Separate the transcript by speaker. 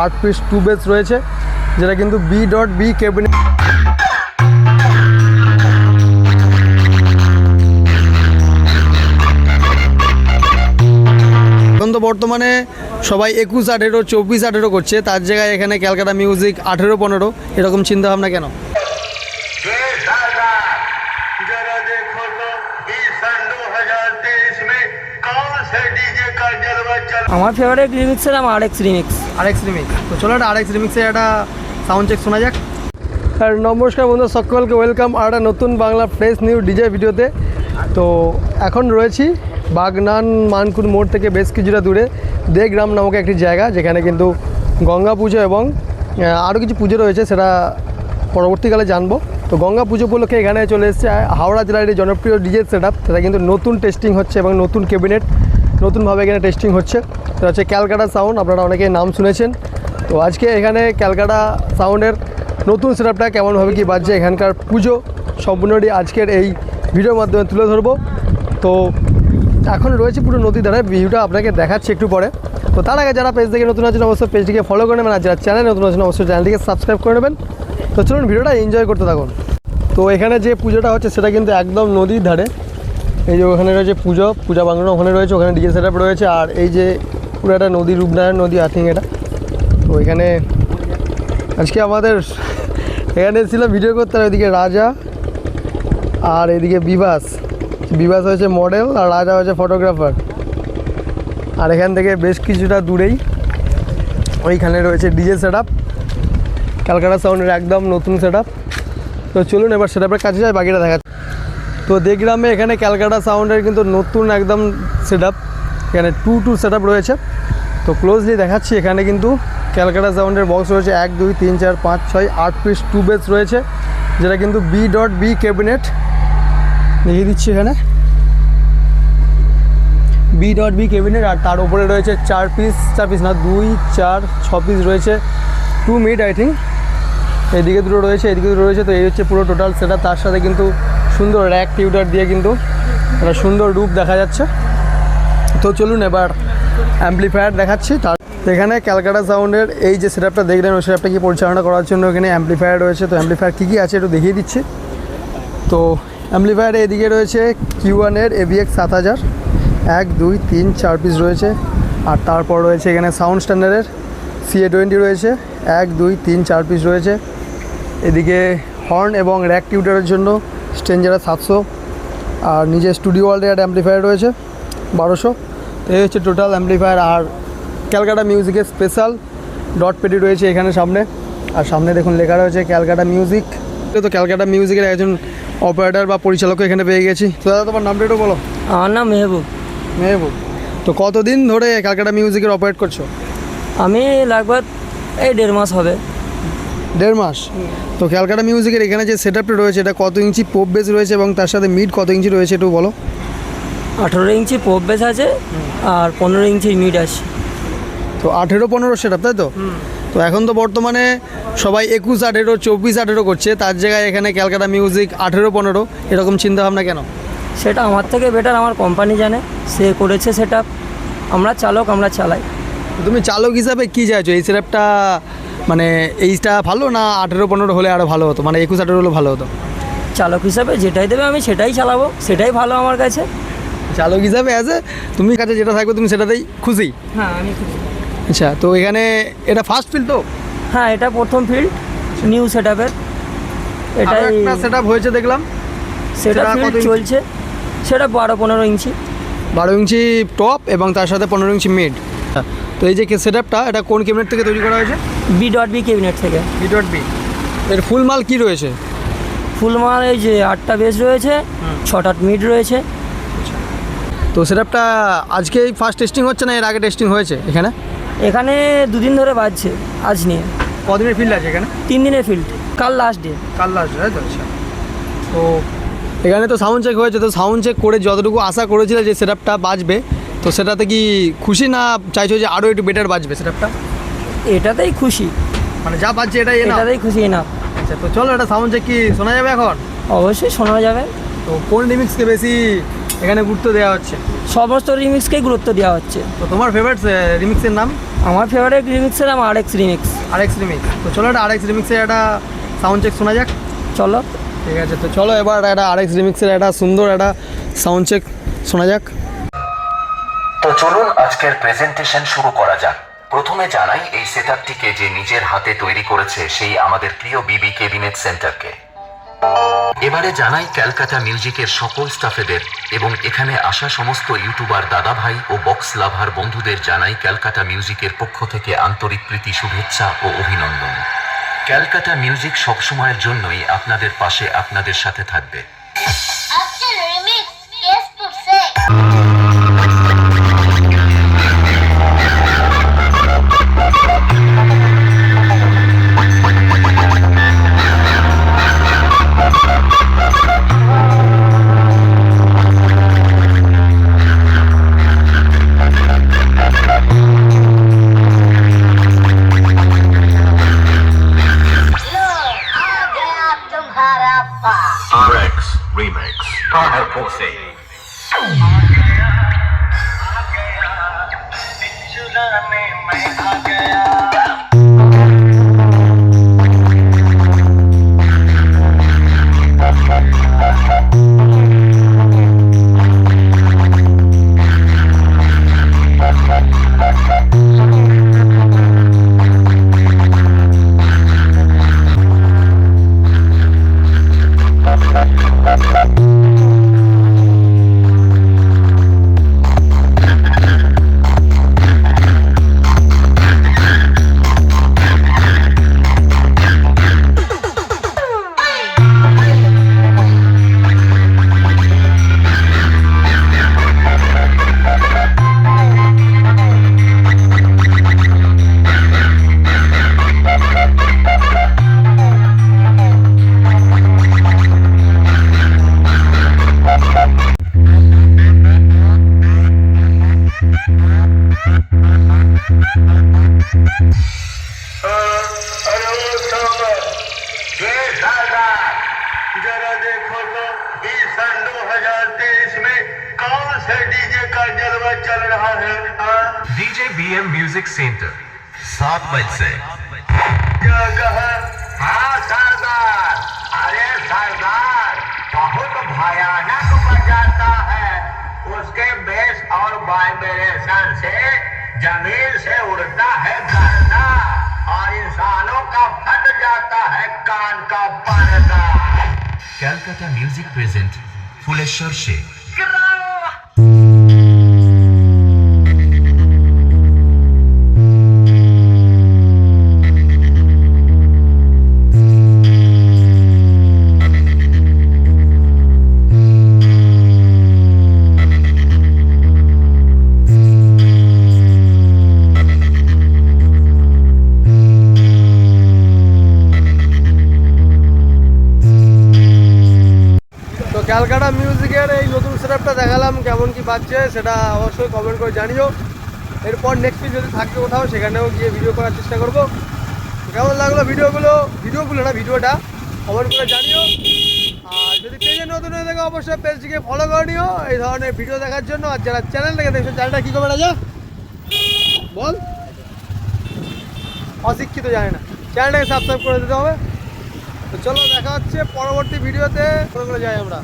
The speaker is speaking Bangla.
Speaker 1: 8 পিস 2 বেস রয়েছে, যেটা কিন্তু B.B ক্যাবিনেট। এখন তো বর্তমানে সবাই 21, 18, 24, 18 করছে, তার জায়গায় এখানে ক্যালকাটা মিউজিক 18, 15 এরকম চিন্তা ভাবনা কেন?
Speaker 2: আমার ফেভারিট রিমিক্সের নাম RX রিমিক্স।
Speaker 1: তো চলো একটা RX রিমিক্সের একটা সাউন্ড চেক শোনা যাক। আর নমস্কার বন্ধু, সকলকে ওয়েলকাম আর একটা নতুন বাংলা ফ্রেশ নিউ ডিজে ভিডিওতে। তো এখন রয়েছি বাগনান মানকুন মোড় থেকে বেশ কিছুটা দূরে দেগ্রাম নামক একটি জায়গা, যেখানে কিন্তু গঙ্গা পুজো এবং আরও কিছু পুজো রয়েছে, সেটা পরবর্তীকালে জানবো। তো গঙ্গা পুজো উপলক্ষে এখানে চলে এসেছে হাওড়া জেলার এই জনপ্রিয় ডিজে সেট আপ, সেটা কিন্তু নতুন টেস্টিং হচ্ছে এবং নতুন ক্যাবিনেট নতুনভাবে এখানে টেস্টিং হচ্ছে। সেটা হচ্ছে ক্যালকাটা সাউন্ড, আপনারা অনেকেই নাম শুনেছেন। তো আজকে এখানে ক্যালকাটা সাউন্ডের নতুন সেট আপটা কেমনভাবে কী বাজছে, এখানকার পুজো সম্পূর্ণটি আজকের এই ভিডিওর মাধ্যমে তুলে ধরবো। তো এখন রয়েছে পুরো নদী ধারে, ভিউটা আপনাকে দেখাচ্ছি একটু পরে। তো তার আগে যারা পেজ থেকে নতুন আছেন অবশ্যই পেজটিকে ফলো করে নেবেন, আর যারা চ্যানেলে নতুন আছেন অবশ্যই চ্যানেলটিকে সাবস্ক্রাইব করে নেবেন। তো চলুন ভিডিওটা এনজয় করতে থাকুন। তো এখানে যে পুজোটা হচ্ছে সেটা কিন্তু একদম নদীর ধারে। এই যে ওখানে রয়েছে পূজা বাংলা ওখানে রয়েছে, ওখানে ডিজে সেট আপ রয়েছে, আর এই যে পুরো একটা নদী, রূপনারায়ণ নদী আই থিঙ্ক এটা। তো এখানে আজকে আমাদের এখানে ছিল ভিডিও করতে, আর ওইদিকে রাজা আর এদিকে বিবাস হয়েছে মডেল আর রাজা হয়েছে ফটোগ্রাফার। আর এখান থেকে বেশ কিছুটা দূরেই ওইখানে রয়েছে ডিজে সেট আপ, ক্যালকাটা সাউন্ডের একদম নতুন সেট আপ। তো চলুন এবার সেট আপের কাছে যাই, বাকিটা দেখা। তো দেগ্রামে এখানে ক্যালকাটা সাউন্ডের কিন্তু নতুন একদম সেট আপ, এখানে 2 সেট আপ রয়েছে। তো ক্লোজলি দেখাচ্ছি, এখানে কিন্তু ক্যালকাটা সাউন্ডের বক্স রয়েছে 1, 2, 3, 4, 5, 6, 8 পিস 2 বেস রয়েছে, যেটা কিন্তু B.B ক্যাবিনেট দেখিয়ে দিচ্ছি। এখানে B.B ক্যাবিনেট, আর তার উপরে রয়েছে 4 পিস না 2, 4, 6 পিস রয়েছে 2 মিড আই থিঙ্ক। এদিকে দুটো রয়েছে, এদিকে দুটো রয়েছে। তো এই হচ্ছে পুরো টোটাল সেটা, তার সাথে কিন্তু সুন্দর র্যাক টিউটার দিয়ে কিন্তু একটা সুন্দর রূপ দেখা যাচ্ছে। তো চলুন এবার অ্যাম্পলিফায়ার দেখাচ্ছি। তার এখানে ক্যালকাটা সাউন্ডের এই যে সেট আপটা দেখলেন, ওই সেট আপটা কি পরিচালনা করার জন্য এখানে অ্যাম্পলিফায়ার রয়েছে। তো অ্যাম্পলিফায়ার কী কী আছে একটু দেখিয়ে দিচ্ছি। তো অ্যাম্পলিফায়ারে এদিকে রয়েছে Q1 এর AVX 7000, 1, 2, 3, 4 পিস রয়েছে। আর তারপর রয়েছে এখানে সাউন্ড স্ট্যান্ডার্ডের CA20 রয়েছে, 1, 2, 3, 4 পিস রয়েছে। এদিকে হর্ন এবং র্যাক টিউটারের জন্য স্ট্রেঞ্জার 700, আর নিজে স্টুডিও ওয়ার্ল্ডের একটা অ্যাম্পলিফায়ার রয়েছে 1200। এই হচ্ছে টোটাল অ্যাম্পলিফায়ার। আর ক্যালকাটা মিউজিকের স্পেশাল ডট পেটি রয়েছে এখানে সামনে, আর সামনে দেখুন লেখা রয়েছে ক্যালকাটা মিউজিক। তো ক্যালকাটা মিউজিকের একজন অপারেটর বা পরিচালক এখানে পেয়ে গেছি। তো দাদা তোমার নামটা একটু বলো।
Speaker 2: আমার নাম মেহবুব।
Speaker 1: তো কতদিন ধরে ক্যালকাটা মিউজিকের অপারেট করছো?
Speaker 2: আমি লাগভগ এই 1.5 মাস হবে।
Speaker 1: 1.5 মাস। তো ক্যালকাটা মিউজিকের এখানে যে সেট আপটা রয়েছে, এটা কত ইঞ্চি পপ বেস রয়েছে এবং তার সাথে মিড কত ইঞ্চি রয়েছে একটু বলো।
Speaker 2: 18 ইঞ্চি পপ বেস আছে আর 15 ইঞ্চি মিড আছে।
Speaker 1: তো 18, 15 সেট আপ, তাই তো? তো এখন তো বর্তমানে সবাই 21, 18, 24, 18 করছে, তার জায়গায় এখানে ক্যালকাটা মিউজিক 18, 15 এরকম চিন্তা ভাবনা কেন?
Speaker 2: সেটা আমার থেকে বেটার আমার কোম্পানি জানে, সে করেছে সেট আপ। আমরা চালক, আমরা চালাই।
Speaker 1: তুমি চালক হিসাবে কী চাইছো, এই সেট আপটা মানে এইটা ভালো না 18, 15 হলে আরও ভালো হতো, মানে 21, 18 হলে ভালো হতো?
Speaker 2: চালক হিসাবে যেটাই দেবে আমি সেটাই চালাবো, সেটাই ভালো আমার কাছে।
Speaker 1: চালক হিসাবে তুমি কাছে যেটা থাকবে তুমি সেটাতেই খুশি?
Speaker 2: হ্যাঁ, আমি খুশি।
Speaker 1: আচ্ছা, তো এখানে এটা ফার্স্ট ফিল্ড তো?
Speaker 2: হ্যাঁ, এটা প্রথম ফিল্ড নিউ সেট আপের।
Speaker 1: এটা একটা সেট আপ হয়েছে দেখলাম,
Speaker 2: সেটা ফিল্ড চলছে। সেটা 12-15 ইঞ্চি,
Speaker 1: 12 ইঞ্চি টপ এবং তার সাথে 15 ইঞ্চি মিড। তো এই যে সেট আপটা এটা কোন ক্যাবিনেট থেকে তৈরি করা হয়েছে?
Speaker 2: B.B ক্যাবিনেট থেকে।
Speaker 1: B.B এর ফুল মাল কি রয়েছে?
Speaker 2: ফুল মাল এই যে 8টা বেস রয়েছে, 6টা মিড রয়েছে।
Speaker 1: তো সেট আপটা আজকেই ফার্স্ট টেস্টিং হচ্ছে না এর আগে টেস্টিং হয়েছে এখানে?
Speaker 2: এখানে 2 দিন ধরে বাজছে আজ নিয়ে।
Speaker 1: কদিনের ফিল্ড আছে এখানে?
Speaker 2: 3 দিনের ফিল্ড, কাল লাস্ট ডে।
Speaker 1: তাই তো? আচ্ছা, তো এখানে তো সাউন্ড চেক হয়েছে। তো সাউন্ড চেক করে যতটুকু আশা করেছিল যে সেট আপটা বাজবে, তো সেটাতে কি খুশি না চাইছো যে আরও একটু বেটার বাজবে সেট আপটা?
Speaker 2: এটাতেই খুশি,
Speaker 1: মানে যা বাজছে
Speaker 2: এটাতেই খুশি না।
Speaker 1: আচ্ছা, তো চলো এটা সাউন্ড চেক কি শোনা যাবে এখন?
Speaker 2: অবশ্যই শোনা যাবে।
Speaker 1: তো কোন রিমিক্সকে বেশি এখানে গুরুত্ব দেওয়া হচ্ছে?
Speaker 2: সমস্ত রিমিক্সকেই গুরুত্ব দেওয়া হচ্ছে।
Speaker 1: তো তোমার ফেভারিট রিমিক্সের নাম?
Speaker 2: আমার ফেভারিট রিমিক্সের আমার আরএক্স রিমিক্স।
Speaker 1: আরএক্স রিমিক্স, তো চলো একটা আরএক্স রিমিক্সের একটা সাউন্ড চেক শোনা যাক।
Speaker 2: চলো
Speaker 1: ঠিক আছে, তো চলো এবার একটা আরএক্স রিমিক্সের একটা সুন্দর একটা সাউন্ড চেক শোনা যাক।
Speaker 3: তো চলুন আজকের প্রেজেন্টেশন শুরু করা যাক। প্রথমে জানাই এই সেটআপটিকে যে নিজের হাতে তৈরি করেছে সেই আমাদের প্রিয় বিবি ক্যাবিনেট সেন্টারকে। এবারে জানাই ক্যালকাটা মিউজিকের সকল স্টাফেদের এবং এখানে আসা সমস্ত ইউটিউবার দাদা ভাই ও বক্স লাভার বন্ধুদের জানাই ক্যালকাটা মিউজিকের পক্ষ থেকে আন্তরিক প্রীতি, শুভেচ্ছা ও অভিনন্দন। ক্যালকাটা মিউজিক সবসময়ের জন্যই আপনাদের পাশে, আপনাদের সাথে থাকবে।
Speaker 4: After remix, yes to say. लो आ गया तुम्हारा पास।
Speaker 3: RX Remix Tahir Hossein।
Speaker 5: जरा देखो तो इस सन 2023 में कौन से डीजे का जलवा चल रहा है?
Speaker 3: DJ BM Music Center 7 मई से।
Speaker 5: क्या कहा? हाँ सरदार, अरे सरदार बहुत भयानक बजाता है। उसके बेस और वाइब्रेशन से जमीन से उड़ता है गर्दा और इंसानों का फट जाता है कान का पर्दा।
Speaker 3: Calcutta music present Phuleswar Sheikh.
Speaker 1: তো ক্যালকাটা মিউজিকের এই নতুন সেটআপটা দেখালাম, কেমন কি বাজছে সেটা অবশ্যই কমেন্ট করে জানিও। এরপর নেক্সট উইক যদি থাকে কোথাও সেখানেও গিয়ে ভিডিও করার চেষ্টা করব। কেমন লাগলো ভিডিওটা কমেন্ট করে জানিও। আর যদি পেজে নতুন হয়ে থাকে অবশ্যই পেজটিকে ফলো করে নিও এই ধরনের ভিডিও দেখার জন্য। আর যারা চ্যানেলটাকে দেখছো চ্যানেলটা কী করবে রাজা বল, অশিক্ষিত জানে না, চ্যানেলটাকে সাবস্ক্রাইব করে দিতে হবে। তো চলো দেখা হচ্ছে পরবর্তী ভিডিওতে, করে যাই আমরা।